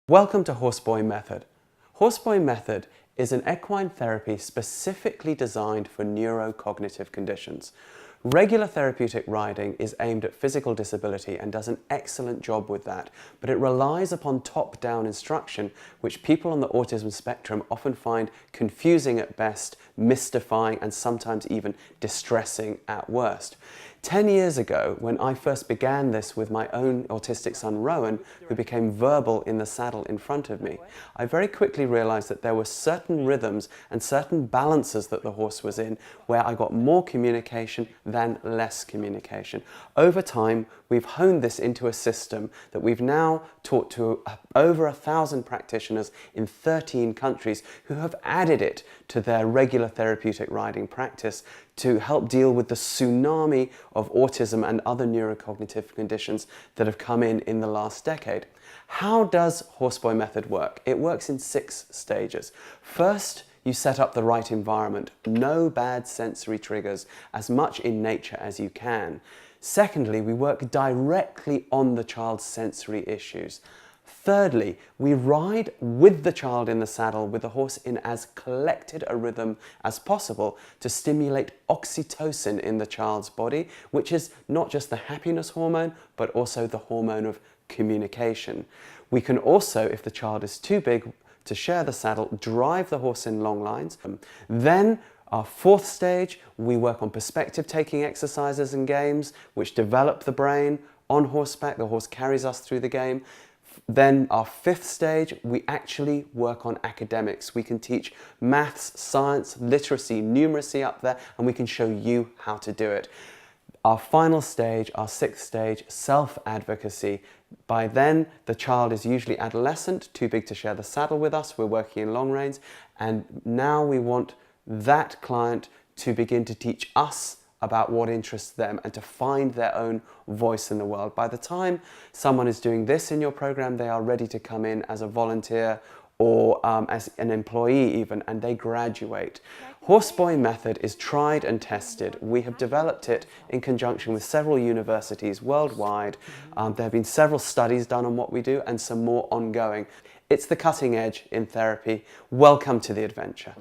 Welcome to Horseboy Method. Horseboy Method is an equine therapy specifically designed for neurocognitive conditions. Regular therapeutic riding is aimed at physical disability and does an excellent job with that, but it relies upon top-down instruction, which people on the autism spectrum often find confusing at best, mystifying, and sometimes even distressing at worst. 10 years ago, when I first began this with my own autistic son Rowan, who became verbal in the saddle in front of me, I very quickly realized that there were certain rhythms and certain balances that the horse was in where I got more communication than less communication. Over time, we've honed this into a system that we've now taught to over 1,000 practitioners in 13 countries who have added it to their regular therapeutic riding practice to help deal with the tsunami of autism and other neurocognitive conditions that have come in the last decade. How does Horseboy Method work? It works in 6 stages. First, you set up the right environment. No bad sensory triggers, as much in nature as you can. Secondly, we work directly on the child's sensory issues. Thirdly, we ride with the child in the saddle with the horse in as collected a rhythm as possible to stimulate oxytocin in the child's body, which is not just the happiness hormone, but also the hormone of communication. We can also, if the child is too big to share the saddle, drive the horse in long lines. Then our 4th stage, we work on perspective taking exercises and games which develop the brain on horseback. The horse carries us through the game. Then our 5th stage, we actually work on academics. We can teach maths, science, literacy, numeracy up there, and we can show you how to do it. Our final stage, our 6th stage, self-advocacy. By then, the child is usually adolescent, too big to share the saddle with us. We're working in long reins, and now we want that client to begin to teach us about what interests them and to find their own voice in the world. By the time someone is doing this in your program, they are ready to come in as a volunteer or as an employee even, and they graduate. Horseboy Method is tried and tested. We have developed it in conjunction with several universities worldwide. There have been several studies done on what we do and some more ongoing. It's the cutting edge in therapy. Welcome to the adventure.